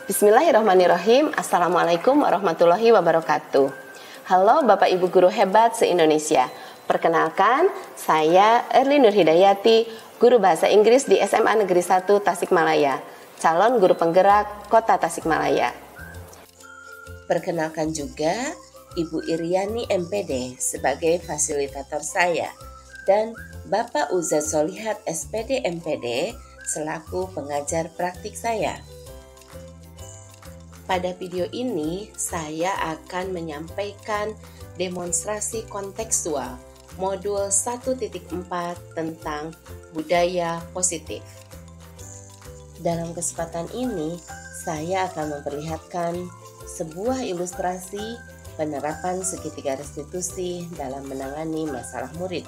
Bismillahirrahmanirrahim. Assalamualaikum warahmatullahi wabarakatuh. Halo Bapak Ibu Guru hebat se-Indonesia. Perkenalkan, saya Erli Nurhidayati, Guru Bahasa Inggris di SMA Negeri 1 Tasikmalaya, calon guru penggerak Kota Tasikmalaya. Perkenalkan juga Ibu Iriani MPD sebagai fasilitator saya dan Bapak Uzza Solihat SPD MPD selaku pengajar praktik saya. Pada video ini saya akan menyampaikan demonstrasi kontekstual modul 1.4 tentang budaya positif. Dalam kesempatan ini saya akan memperlihatkan sebuah ilustrasi penerapan segitiga restitusi dalam menangani masalah murid.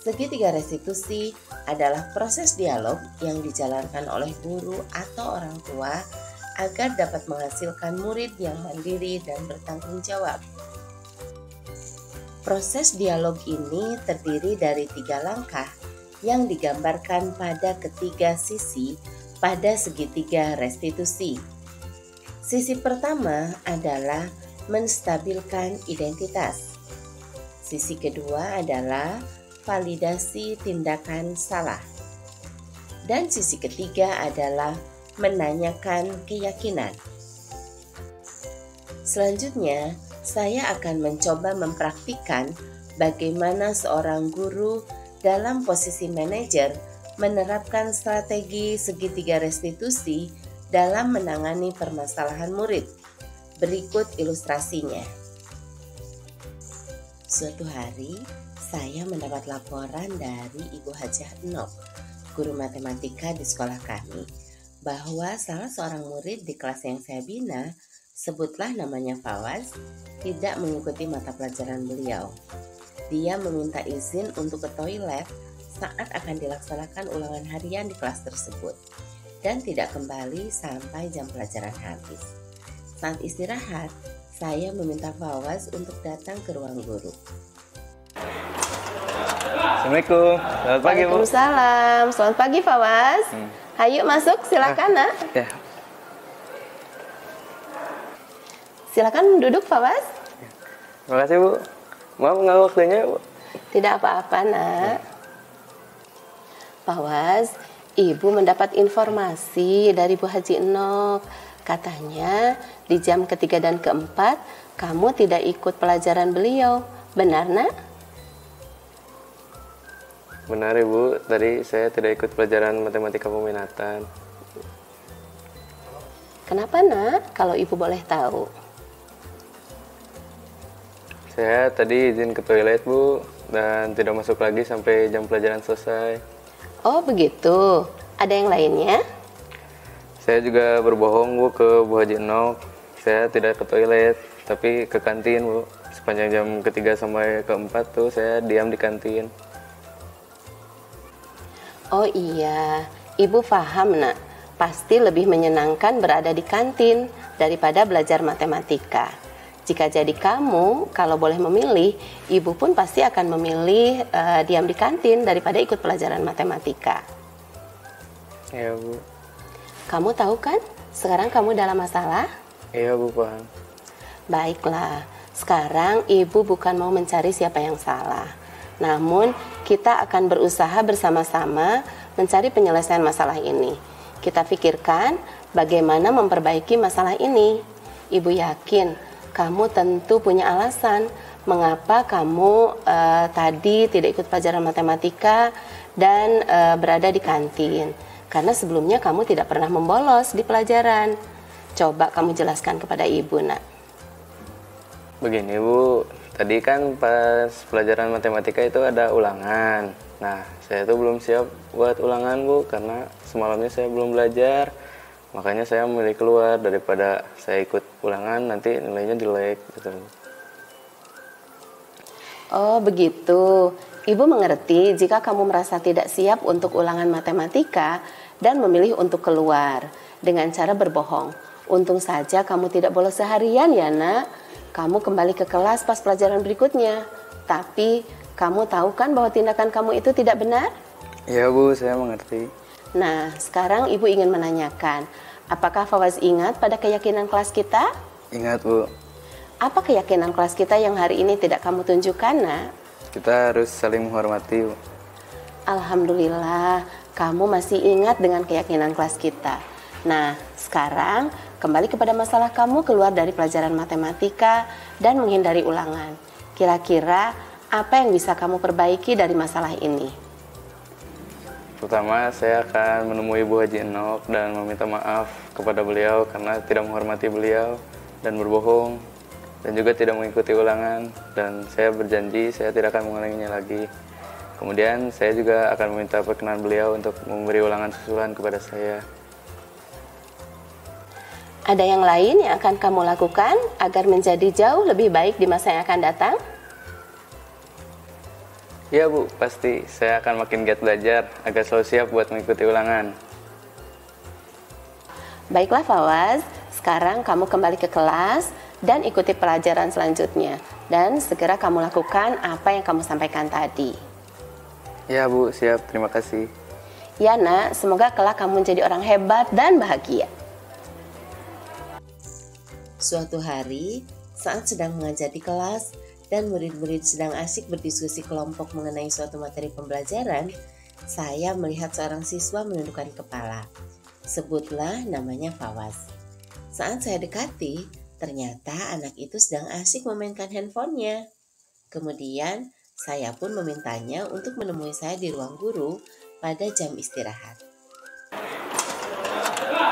Segitiga restitusi adalah proses dialog yang dijalankan oleh guru atau orang tua agar dapat menghasilkan murid yang mandiri dan bertanggung jawab. Proses dialog ini terdiri dari 3 langkah yang digambarkan pada ketiga sisi pada segitiga restitusi. Sisi pertama adalah menstabilkan identitas. Sisi kedua adalah validasi tindakan salah. Dan sisi ketiga adalah menanyakan keyakinan. Selanjutnya, saya akan mencoba mempraktikkan bagaimana seorang guru dalam posisi manajer menerapkan strategi segitiga restitusi dalam menangani permasalahan murid. Berikut ilustrasinya. Suatu hari, saya mendapat laporan dari Ibu Hajah Enok, guru matematika di sekolah kami, bahwa salah seorang murid di kelas yang saya bina, sebutlah namanya Fawaz, tidak mengikuti mata pelajaran beliau. Dia meminta izin untuk ke toilet saat akan dilaksanakan ulangan harian di kelas tersebut dan tidak kembali sampai jam pelajaran habis. Saat istirahat, saya meminta Fawaz untuk datang ke ruang guru. Assalamualaikum, selamat pagi Bu. Waalaikumsalam, selamat pagi Fawaz. Ayo masuk, silakan nak. Ya. Silakan duduk Fawaz. Terima kasih Bu. Maaf nggak waktunya Bu. Tidak apa-apa nak. Fawaz, Ibu mendapat informasi dari Bu Haji Enok. Katanya di jam ketiga dan keempat kamu tidak ikut pelajaran beliau. Benar nak? Benar Ibu, tadi saya tidak ikut pelajaran matematika peminatan. Kenapa nak? Kalau Ibu boleh tahu. Saya tadi izin ke toilet Bu, dan tidak masuk lagi sampai jam pelajaran selesai. Oh begitu, ada yang lainnya? Saya juga berbohong Bu ke Bu Haji Enok. Saya tidak ke toilet, tapi ke kantin Bu. Sepanjang jam ketiga sampai keempat tuh saya diam di kantin. Oh iya, Ibu paham nak, pasti lebih menyenangkan berada di kantin daripada belajar matematika. Jika jadi kamu, kalau boleh memilih, Ibu pun pasti akan memilih diam di kantin daripada ikut pelajaran matematika. Iya Bu. Kamu tahu kan, sekarang kamu dalam masalah? Iya Bu, paham. Baiklah, sekarang Ibu bukan mau mencari siapa yang salah. Namun, kita akan berusaha bersama-sama mencari penyelesaian masalah ini. Kita pikirkan bagaimana memperbaiki masalah ini. Ibu yakin kamu tentu punya alasan mengapa kamu tadi tidak ikut pelajaran matematika dan berada di kantin. Karena sebelumnya kamu tidak pernah membolos di pelajaran. Coba kamu jelaskan kepada Ibu, nak. Begini Bu, tadi kan pas pelajaran matematika itu ada ulangan. Nah, saya tuh belum siap buat ulangan Bu, karena semalamnya saya belum belajar. Makanya saya memilih keluar daripada saya ikut ulangan, nanti nilainya jelek gitu. Oh begitu, Ibu mengerti jika kamu merasa tidak siap untuk ulangan matematika dan memilih untuk keluar dengan cara berbohong. Untung saja kamu tidak bolos seharian ya nak. Kamu kembali ke kelas pas pelajaran berikutnya. Tapi kamu tahu kan bahwa tindakan kamu itu tidak benar? Iya Bu, saya mengerti. Nah, sekarang Ibu ingin menanyakan, Apakah Fawaz ingat pada keyakinan kelas kita? Ingat, Bu. Apa keyakinan kelas kita yang hari ini tidak kamu tunjukkan, Nak? Kita harus saling menghormati, Bu. Alhamdulillah, kamu masih ingat dengan keyakinan kelas kita. Nah, sekarang kembali kepada masalah kamu keluar dari pelajaran matematika dan menghindari ulangan. Kira-kira apa yang bisa kamu perbaiki dari masalah ini? Pertama, saya akan menemui Bu Haji Enok dan meminta maaf kepada beliau karena tidak menghormati beliau dan berbohong dan juga tidak mengikuti ulangan, dan saya berjanji saya tidak akan mengulanginya lagi. Kemudian saya juga akan meminta perkenan beliau untuk memberi ulangan susulan kepada saya. Ada yang lain yang akan kamu lakukan agar menjadi jauh lebih baik di masa yang akan datang? Iya, Bu, pasti. Saya akan makin giat belajar agar selalu siap buat mengikuti ulangan. Baiklah Fawaz, sekarang kamu kembali ke kelas dan ikuti pelajaran selanjutnya. Dan segera kamu lakukan apa yang kamu sampaikan tadi. Ya, Bu, siap. Terima kasih. Ya, Nak, semoga kelak kamu menjadi orang hebat dan bahagia. Suatu hari, saat sedang mengajar di kelas, dan murid-murid sedang asik berdiskusi kelompok mengenai suatu materi pembelajaran, saya melihat seorang siswa menundukkan kepala. Sebutlah namanya Fawaz. Saat saya dekati, ternyata anak itu sedang asik memainkan handphonenya. Kemudian, saya pun memintanya untuk menemui saya di ruang guru pada jam istirahat.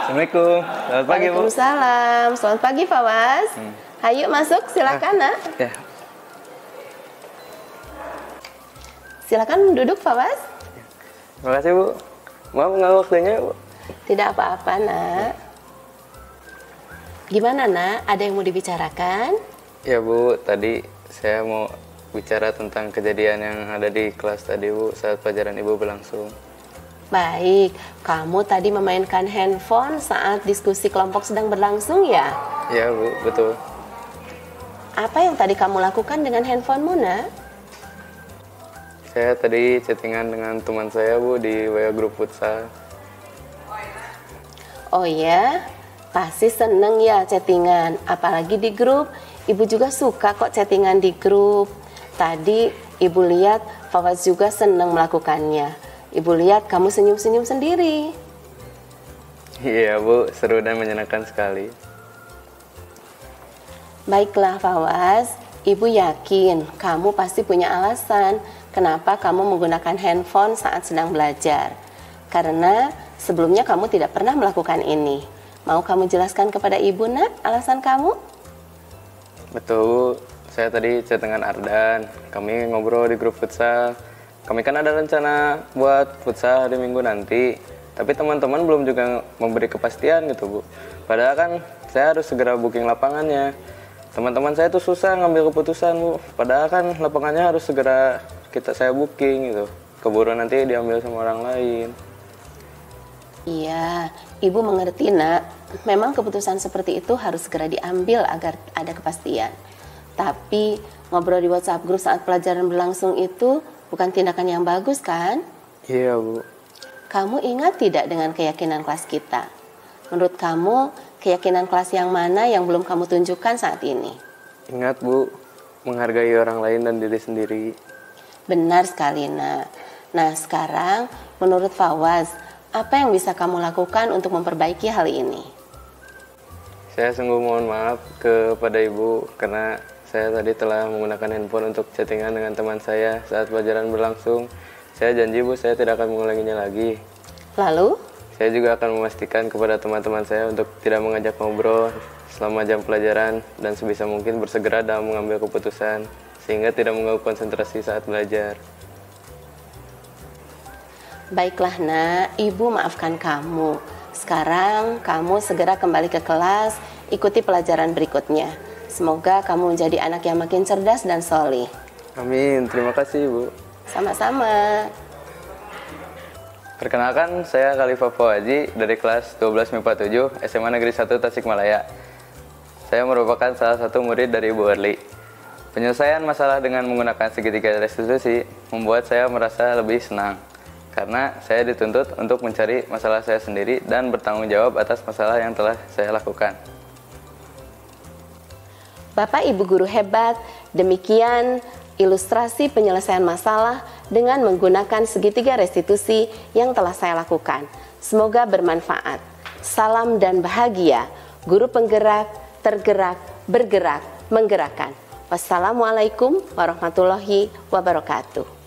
Assalamualaikum. Selamat pagi, Bu. Waalaikumsalam. Selamat pagi, Fawaz. Ayo masuk, silakan, Nak. Ya. Silakan duduk, Fawaz. Terima kasih, Bu. Maaf nggak waktunya, Bu. Tidak apa-apa, Nak. Gimana, Nak? Ada yang mau dibicarakan? Ya, Bu. Tadi saya mau bicara tentang kejadian yang ada di kelas tadi, Bu, saat pelajaran Ibu berlangsung. Baik, kamu tadi memainkan handphone saat diskusi kelompok sedang berlangsung ya? Ya, Bu, betul. Apa yang tadi kamu lakukan dengan handphonemu, Nak? Saya tadi chattingan dengan teman saya, Bu, di WA grup futsal. Oh ya, pasti seneng ya chattingan, apalagi di grup. Ibu juga suka kok chattingan di grup. Tadi Ibu lihat Fawaz juga seneng melakukannya. Ibu lihat kamu senyum-senyum sendiri. Iya, Bu, seru dan menyenangkan sekali. Baiklah Fawaz, Ibu yakin kamu pasti punya alasan kenapa kamu menggunakan handphone saat sedang belajar. Karena sebelumnya kamu tidak pernah melakukan ini. Mau kamu jelaskan kepada Ibu, Nak, alasan kamu? Betul, Bu. Saya tadi chat dengan Ardan. Kami ngobrol di grup futsal. Kami kan ada rencana buat futsal hari Minggu nanti. Tapi teman-teman belum juga memberi kepastian gitu, Bu. Padahal kan saya harus segera booking lapangannya. Teman-teman saya tuh susah ngambil keputusan, Bu. Padahal kan lapangannya harus segera saya booking gitu. Keburu nanti diambil sama orang lain. Iya, Ibu mengerti, Nak. Memang keputusan seperti itu harus segera diambil agar ada kepastian. Tapi ngobrol di WhatsApp grup saat pelajaran berlangsung itu bukan tindakan yang bagus, kan? Iya, Bu. Kamu ingat tidak dengan keyakinan kelas kita? Menurut kamu, keyakinan kelas yang mana yang belum kamu tunjukkan saat ini? Ingat, Bu, menghargai orang lain dan diri sendiri. Benar sekali, Nak. Nah, sekarang menurut Fawaz, apa yang bisa kamu lakukan untuk memperbaiki hal ini? Saya sungguh mohon maaf kepada Ibu karena saya tadi telah menggunakan handphone untuk chattingan dengan teman saya saat pelajaran berlangsung. Saya janji, Bu, saya tidak akan mengulanginya lagi. Lalu? Saya juga akan memastikan kepada teman-teman saya untuk tidak mengajak ngobrol selama jam pelajaran dan sebisa mungkin bersegera dalam mengambil keputusan sehingga tidak mengganggu konsentrasi saat belajar. Baiklah, Nak. Ibu maafkan kamu. Sekarang kamu segera kembali ke kelas, ikuti pelajaran berikutnya. Semoga kamu menjadi anak yang makin cerdas dan solih. Amin. Terima kasih, Bu. Sama-sama. Perkenalkan, saya Khalifah Fawazi dari kelas 12 MIPA 7 SMA Negeri 1 Tasikmalaya. Saya merupakan salah satu murid dari Ibu Erli. Penyelesaian masalah dengan menggunakan segitiga restitusi membuat saya merasa lebih senang. karena saya dituntut untuk mencari masalah saya sendiri dan bertanggung jawab atas masalah yang telah saya lakukan. Bapak Ibu guru hebat, demikian ilustrasi penyelesaian masalah dengan menggunakan segitiga restitusi yang telah saya lakukan. Semoga bermanfaat. Salam dan bahagia, guru penggerak, tergerak, bergerak, menggerakkan. Wassalamualaikum warahmatullahi wabarakatuh.